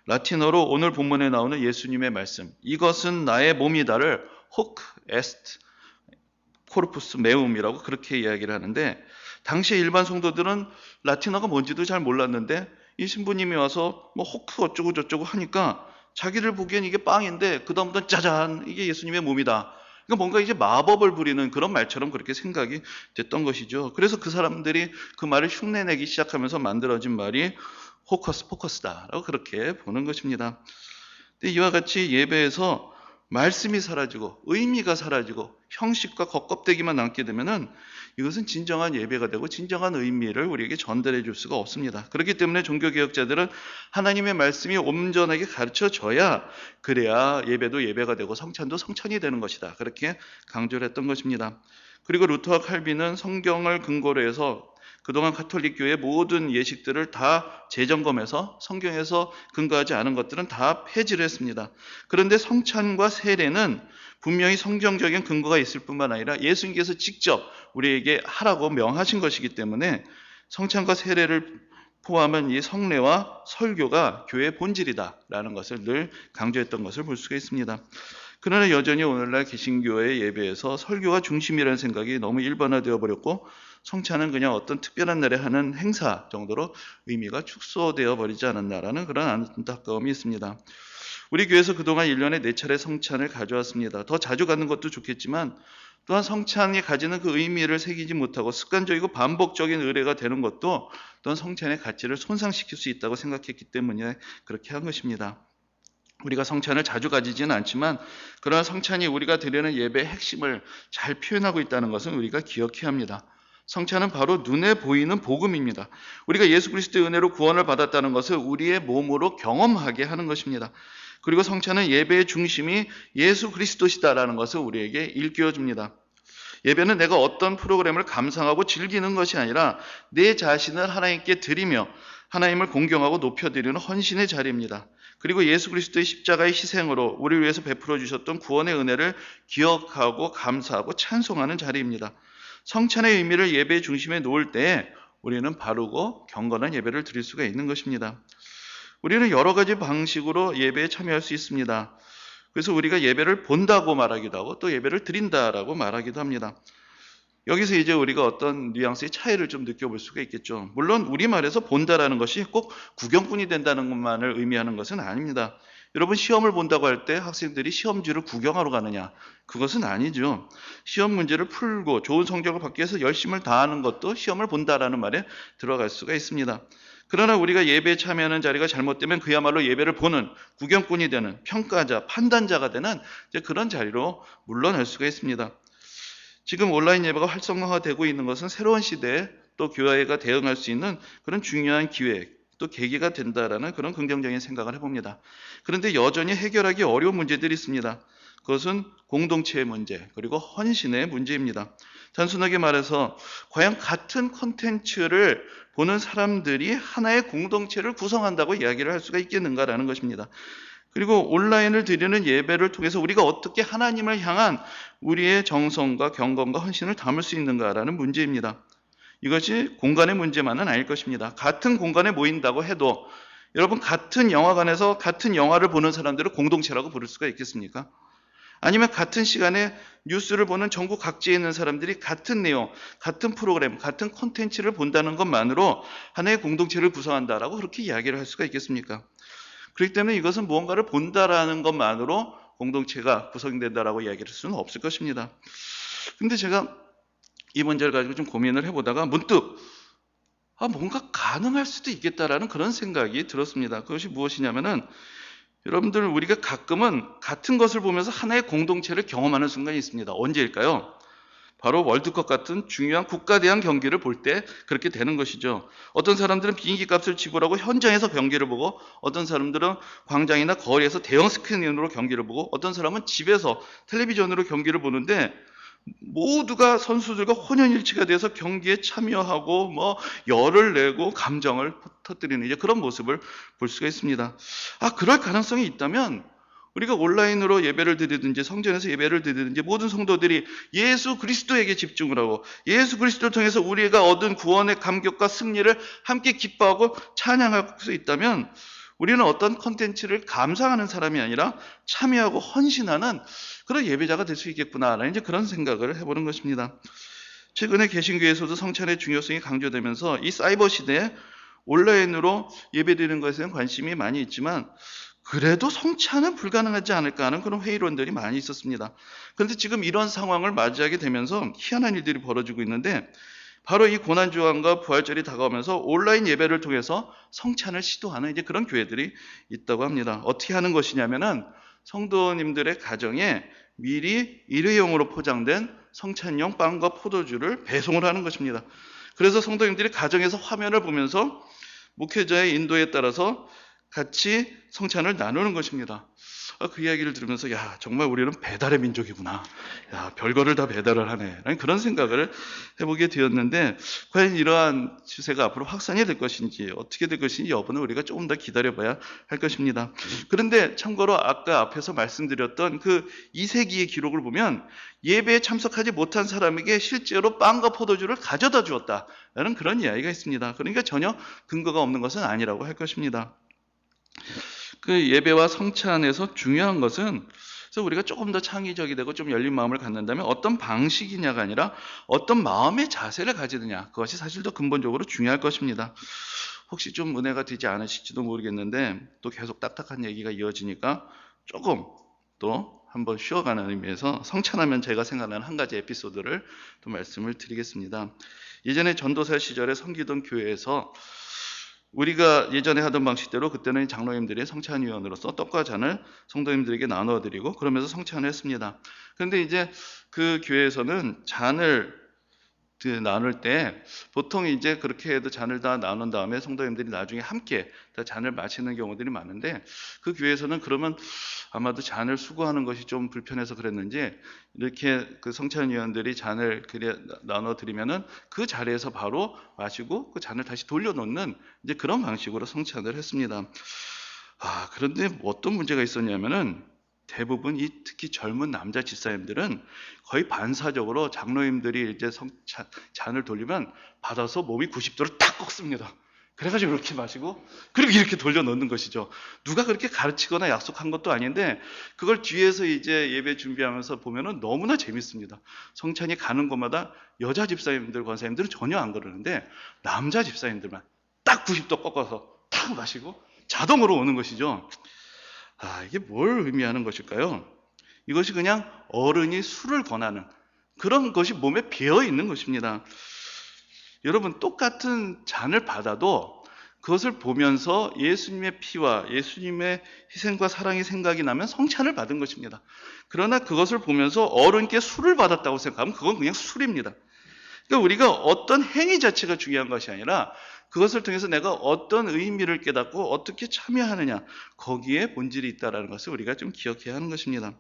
라틴어로 오늘 본문에 나오는 예수님의 말씀, 이것은 나의 몸이다를 호크 에스트 코르푸스 메움이라고 그렇게 이야기를 하는데, 당시 일반 성도들은 라틴어가 뭔지도 잘 몰랐는데 이 신부님이 와서 뭐 호크 어쩌고 저쩌고 하니까 자기를 보기엔 이게 빵인데 그 다음부터는 짜잔, 이게 예수님의 몸이다. 그러니까 뭔가 이제 마법을 부리는 그런 말처럼 그렇게 생각이 됐던 것이죠. 그래서 그 사람들이 그 말을 흉내내기 시작하면서 만들어진 말이 호커스 포커스다라고 그렇게 보는 것입니다. 근데 이와 같이 예배에서 말씀이 사라지고 의미가 사라지고 형식과 겉껍데기만 남게 되면은 이것은 진정한 예배가 되고 진정한 의미를 우리에게 전달해 줄 수가 없습니다. 그렇기 때문에 종교개혁자들은 하나님의 말씀이 온전하게 가르쳐져야 그래야 예배도 예배가 되고 성찬도 성찬이 되는 것이다. 그렇게 강조를 했던 것입니다. 그리고 루터와 칼빈은 성경을 근거로 해서 그동안 가톨릭 교회의 모든 예식들을 다 재점검해서 성경에서 근거하지 않은 것들은 다 폐지를 했습니다. 그런데 성찬과 세례는 분명히 성경적인 근거가 있을 뿐만 아니라 예수님께서 직접 우리에게 하라고 명하신 것이기 때문에 성찬과 세례를 포함한 이 성례와 설교가 교회의 본질이다라는 것을 늘 강조했던 것을 볼 수가 있습니다. 그러나 여전히 오늘날 개신교의 예배에서 설교가 중심이라는 생각이 너무 일반화되어 버렸고 성찬은 그냥 어떤 특별한 날에 하는 행사 정도로 의미가 축소되어 버리지 않았나라는 그런 안타까움이 있습니다. 우리 교회에서 그동안 1년에 4차례 성찬을 가져왔습니다. 더 자주 갖는 것도 좋겠지만 또한 성찬이 가지는 그 의미를 새기지 못하고 습관적이고 반복적인 의례가 되는 것도 또한 성찬의 가치를 손상시킬 수 있다고 생각했기 때문에 그렇게 한 것입니다. 우리가 성찬을 자주 가지지는 않지만 그러나 성찬이 우리가 드리는 예배의 핵심을 잘 표현하고 있다는 것은 우리가 기억해야 합니다. 성찬은 바로 눈에 보이는 복음입니다. 우리가 예수 그리스도의 은혜로 구원을 받았다는 것을 우리의 몸으로 경험하게 하는 것입니다. 그리고 성찬은 예배의 중심이 예수 그리스도시다라는 것을 우리에게 일깨워줍니다. 예배는 내가 어떤 프로그램을 감상하고 즐기는 것이 아니라 내 자신을 하나님께 드리며 하나님을 공경하고 높여드리는 헌신의 자리입니다. 그리고 예수 그리스도의 십자가의 희생으로 우리를 위해서 베풀어 주셨던 구원의 은혜를 기억하고 감사하고 찬송하는 자리입니다. 성찬의 의미를 예배의 중심에 놓을 때 우리는 바르고 경건한 예배를 드릴 수가 있는 것입니다. 우리는 여러 가지 방식으로 예배에 참여할 수 있습니다. 그래서 우리가 예배를 본다고 말하기도 하고 또 예배를 드린다라고 말하기도 합니다. 여기서 이제 우리가 어떤 뉘앙스의 차이를 좀 느껴볼 수가 있겠죠. 물론 우리말에서 본다라는 것이 꼭 구경꾼이 된다는 것만을 의미하는 것은 아닙니다. 여러분 시험을 본다고 할 때 학생들이 시험지를 구경하러 가느냐? 그것은 아니죠. 시험 문제를 풀고 좋은 성적을 받기 위해서 열심을 다하는 것도 시험을 본다라는 말에 들어갈 수가 있습니다. 그러나 우리가 예배에 참여하는 자리가 잘못되면 그야말로 예배를 보는 구경꾼이 되는 평가자, 판단자가 되는 이제 그런 자리로 물러날 수가 있습니다. 지금 온라인 예배가 활성화되고 있는 것은 새로운 시대에 또 교회가 대응할 수 있는 그런 중요한 기회, 또 계기가 된다라는 그런 긍정적인 생각을 해봅니다. 그런데 여전히 해결하기 어려운 문제들이 있습니다. 그것은 공동체의 문제, 그리고 헌신의 문제입니다. 단순하게 말해서 과연 같은 콘텐츠를 보는 사람들이 하나의 공동체를 구성한다고 이야기를 할 수가 있겠는가라는 것입니다. 그리고 온라인을 드리는 예배를 통해서 우리가 어떻게 하나님을 향한 우리의 정성과 경건과 헌신을 담을 수 있는가라는 문제입니다. 이것이 공간의 문제만은 아닐 것입니다. 같은 공간에 모인다고 해도 여러분 같은 영화관에서 같은 영화를 보는 사람들을 공동체라고 부를 수가 있겠습니까? 아니면 같은 시간에 뉴스를 보는 전국 각지에 있는 사람들이 같은 내용, 같은 프로그램, 같은 콘텐츠를 본다는 것만으로 하나의 공동체를 구성한다라고 그렇게 이야기를 할 수가 있겠습니까? 그렇기 때문에 이것은 무언가를 본다라는 것만으로 공동체가 구성된다라고 이야기할 수는 없을 것입니다. 근데 제가 이 문제를 가지고 좀 고민을 해보다가 문득 뭔가 가능할 수도 있겠다라는 그런 생각이 들었습니다. 그것이 무엇이냐면은 여러분들 우리가 가끔은 같은 것을 보면서 하나의 공동체를 경험하는 순간이 있습니다. 언제일까요? 바로 월드컵 같은 중요한 국가 대항 경기를 볼 때 그렇게 되는 것이죠. 어떤 사람들은 비행기 값을 지불하고 현장에서 경기를 보고 어떤 사람들은 광장이나 거리에서 대형 스크린으로 경기를 보고 어떤 사람은 집에서 텔레비전으로 경기를 보는데 모두가 선수들과 혼연일치가 돼서 경기에 참여하고 열을 내고 감정을 터뜨리는 이제 그런 모습을 볼 수가 있습니다. 그럴 가능성이 있다면 우리가 온라인으로 예배를 드리든지 성전에서 예배를 드리든지 모든 성도들이 예수 그리스도에게 집중을 하고 예수 그리스도를 통해서 우리가 얻은 구원의 감격과 승리를 함께 기뻐하고 찬양할 수 있다면 우리는 어떤 컨텐츠를 감상하는 사람이 아니라 참여하고 헌신하는 그런 예배자가 될 수 있겠구나라는 이제 그런 생각을 해보는 것입니다. 최근에 개신교에서도 성찬의 중요성이 강조되면서 이 사이버 시대에 온라인으로 예배드리는 것에 대한 관심이 많이 있지만 그래도 성찬은 불가능하지 않을까 하는 그런 회의론들이 많이 있었습니다. 그런데 지금 이런 상황을 맞이하게 되면서 희한한 일들이 벌어지고 있는데 바로 이 고난주간과 부활절이 다가오면서 온라인 예배를 통해서 성찬을 시도하는 이제 그런 교회들이 있다고 합니다. 어떻게 하는 것이냐면은 성도님들의 가정에 미리 일회용으로 포장된 성찬용 빵과 포도주를 배송을 하는 것입니다. 그래서 성도님들이 가정에서 화면을 보면서 목회자의 인도에 따라서 같이 성찬을 나누는 것입니다. 그 이야기를 들으면서 정말 우리는 배달의 민족이구나. 별거를 다 배달을 하네. 라는 그런 생각을 해보게 되었는데 과연 이러한 추세가 앞으로 확산이 될 것인지 어떻게 될 것인지 여부는 우리가 조금 더 기다려봐야 할 것입니다. 그런데 참고로 아까 앞에서 말씀드렸던 그 2세기의 기록을 보면 예배에 참석하지 못한 사람에게 실제로 빵과 포도주를 가져다 주었다라는 그런 이야기가 있습니다. 그러니까 전혀 근거가 없는 것은 아니라고 할 것입니다. 그 예배와 성찬에서 중요한 것은 그래서 우리가 조금 더 창의적이 되고 좀 열린 마음을 갖는다면 어떤 방식이냐가 아니라 어떤 마음의 자세를 가지느냐, 그것이 사실 더 근본적으로 중요할 것입니다. 혹시 좀 은혜가 되지 않으실지도 모르겠는데 또 계속 딱딱한 얘기가 이어지니까 조금 또 한번 쉬어가는 의미에서 성찬하면 제가 생각나는 한 가지 에피소드를 또 말씀을 드리겠습니다. 예전에 전도사 시절에 섬기던 교회에서 우리가 예전에 하던 방식대로 그때는 장로님들이 성찬위원으로서 떡과 잔을 성도님들에게 나눠드리고 그러면서 성찬을 했습니다. 그런데 이제 그 교회에서는 잔을 나눌 때 보통 이제 그렇게 해도 잔을 다 나눈 다음에 성도님들이 나중에 함께 다 잔을 마시는 경우들이 많은데 그 교회에서는 그러면 아마도 잔을 수거하는 것이 좀 불편해서 그랬는지 이렇게 그 성찬위원들이 잔을 나눠 드리면은 그 자리에서 바로 마시고 그 잔을 다시 돌려놓는 이제 그런 방식으로 성찬을 했습니다. 그런데 어떤 문제가 있었냐면은 대부분 특히 젊은 남자 집사님들은 거의 반사적으로 장로님들이 이제 잔을 돌리면 받아서 몸이 90도로 딱 꺾습니다. 그래가지고 이렇게 마시고 그리고 이렇게 돌려놓는 것이죠. 누가 그렇게 가르치거나 약속한 것도 아닌데 그걸 뒤에서 이제 예배 준비하면서 보면은 너무나 재밌습니다. 성찬이 가는 곳마다 여자 집사님들, 권사님들은 전혀 안 그러는데 남자 집사님들만 딱 90도 꺾어서 탁 마시고 자동으로 오는 것이죠. 이게 뭘 의미하는 것일까요? 이것이 그냥 어른이 술을 권하는 그런 것이 몸에 배어 있는 것입니다. 여러분, 똑같은 잔을 받아도 그것을 보면서 예수님의 피와 예수님의 희생과 사랑이 생각이 나면 성찬을 받은 것입니다. 그러나 그것을 보면서 어른께 술을 받았다고 생각하면 그건 그냥 술입니다. 그러니까 우리가 어떤 행위 자체가 중요한 것이 아니라 그것을 통해서 내가 어떤 의미를 깨닫고 어떻게 참여하느냐, 거기에 본질이 있다는 것을 우리가 좀 기억해야 하는 것입니다.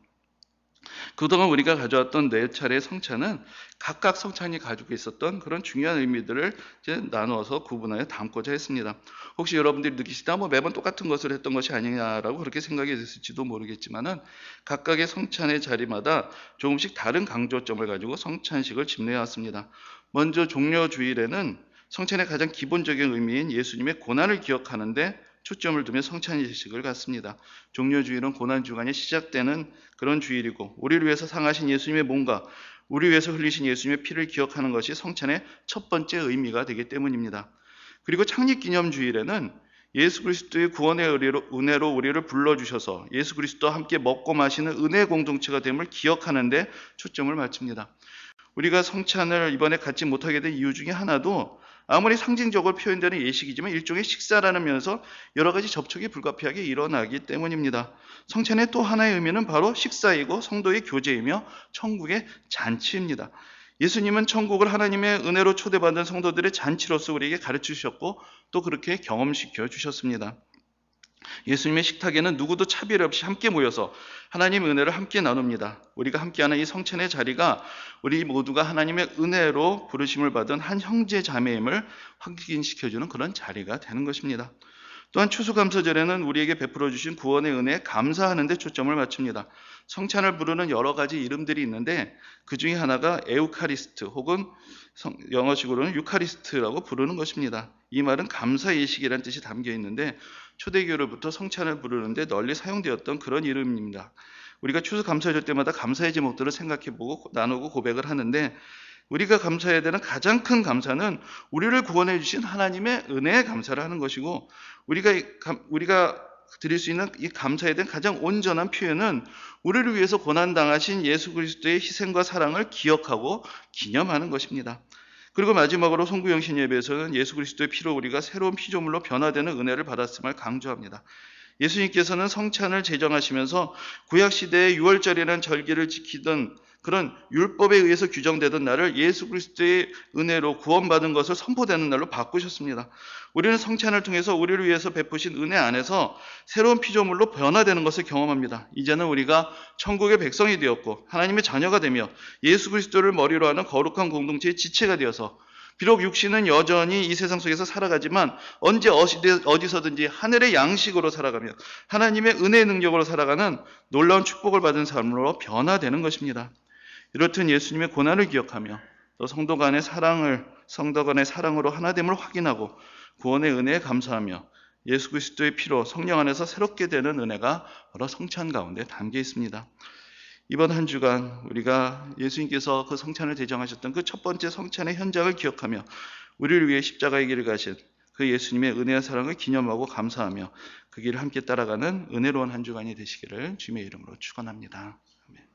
그동안 우리가 가져왔던 4차례의 성찬은 각각 성찬이 가지고 있었던 그런 중요한 의미들을 이제 나누어서 구분하여 담고자 했습니다. 혹시 여러분들이 느끼시다 매번 똑같은 것을 했던 것이 아니냐라고 그렇게 생각이 됐을지도 모르겠지만은 각각의 성찬의 자리마다 조금씩 다른 강조점을 가지고 성찬식을 집내해 왔습니다. 먼저 종려주일에는 성찬의 가장 기본적인 의미인 예수님의 고난을 기억하는데 초점을 두며 성찬식을 갖습니다. 종려주일은 고난주간이 시작되는 그런 주일이고 우리를 위해서 상하신 예수님의 몸과 우리 위해서 흘리신 예수님의 피를 기억하는 것이 성찬의 첫 번째 의미가 되기 때문입니다. 그리고 창립기념주일에는 예수 그리스도의 구원의 은혜로 우리를 불러주셔서 예수 그리스도와 함께 먹고 마시는 은혜 공동체가 됨을 기억하는 데 초점을 맞춥니다. 우리가 성찬을 이번에 갖지 못하게 된 이유 중에 하나도 아무리 상징적으로 표현되는 예식이지만 일종의 식사라는 면에서 여러 가지 접촉이 불가피하게 일어나기 때문입니다. 성찬의 또 하나의 의미는 바로 식사이고 성도의 교제이며 천국의 잔치입니다. 예수님은 천국을 하나님의 은혜로 초대받은 성도들의 잔치로서 우리에게 가르쳐 주셨고 또 그렇게 경험시켜 주셨습니다. 예수님의 식탁에는 누구도 차별 없이 함께 모여서 하나님의 은혜를 함께 나눕니다. 우리가 함께하는 이 성찬의 자리가 우리 모두가 하나님의 은혜로 부르심을 받은 한 형제 자매임을 확인시켜주는 그런 자리가 되는 것입니다. 또한 추수감사절에는 우리에게 베풀어 주신 구원의 은혜에 감사하는 데 초점을 맞춥니다. 성찬을 부르는 여러 가지 이름들이 있는데 그 중에 하나가 에우카리스트 혹은 영어식으로는 유카리스트라고 부르는 것입니다. 이 말은 감사의식이라는 뜻이 담겨 있는데 초대교회로부터 성찬을 부르는데 널리 사용되었던 그런 이름입니다. 우리가 추수감사절 때마다 감사의 제목들을 생각해보고 나누고 고백을 하는데 우리가 감사해야 되는 가장 큰 감사는 우리를 구원해 주신 하나님의 은혜에 감사를 하는 것이고 우리가 드릴 수 있는 이 감사에 대한 가장 온전한 표현은 우리를 위해서 고난당하신 예수 그리스도의 희생과 사랑을 기억하고 기념하는 것입니다. 그리고 마지막으로 송구영신 예배에서는 예수 그리스도의 피로 우리가 새로운 피조물로 변화되는 은혜를 받았음을 강조합니다. 예수님께서는 성찬을 제정하시면서 구약시대의 유월절이라는 절기를 지키던 그런 율법에 의해서 규정되던 날을 예수 그리스도의 은혜로 구원받은 것을 선포되는 날로 바꾸셨습니다. 우리는 성찬을 통해서 우리를 위해서 베푸신 은혜 안에서 새로운 피조물로 변화되는 것을 경험합니다. 이제는 우리가 천국의 백성이 되었고 하나님의 자녀가 되며 예수 그리스도를 머리로 하는 거룩한 공동체의 지체가 되어서 비록 육신은 여전히 이 세상 속에서 살아가지만 언제 어디서든지 하늘의 양식으로 살아가며 하나님의 은혜의 능력으로 살아가는 놀라운 축복을 받은 삶으로 변화되는 것입니다. 이렇듯 예수님의 고난을 기억하며 또 성도 간의 사랑으로 하나됨을 확인하고 구원의 은혜에 감사하며 예수 그리스도의 피로 성령 안에서 새롭게 되는 은혜가 바로 성찬 가운데 담겨 있습니다. 이번 한 주간 우리가 예수님께서 그 성찬을 제정하셨던 그 첫 번째 성찬의 현장을 기억하며 우리를 위해 십자가의 길을 가신 그 예수님의 은혜와 사랑을 기념하고 감사하며 그 길을 함께 따라가는 은혜로운 한 주간이 되시기를 주님의 이름으로 축원합니다. 아멘.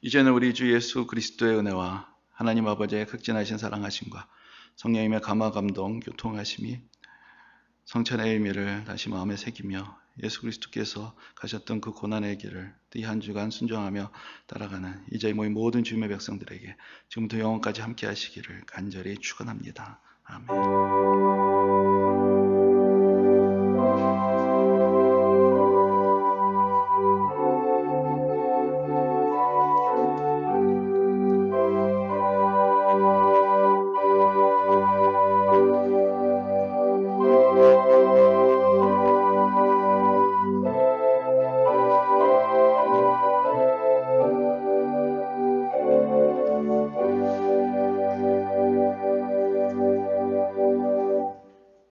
이제는 우리 주 예수 그리스도의 은혜와 하나님 아버지의 극진하신 사랑하심과 성령님의 감화 감동 교통하심이 성찬의 의미를 다시 마음에 새기며 예수 그리스도께서 가셨던 그 고난의 길을 이 한 주간 순종하며 따라가는 이제 모인 모든 주님의 백성들에게 지금부터 영원까지 함께 하시기를 간절히 축원합니다. 아멘.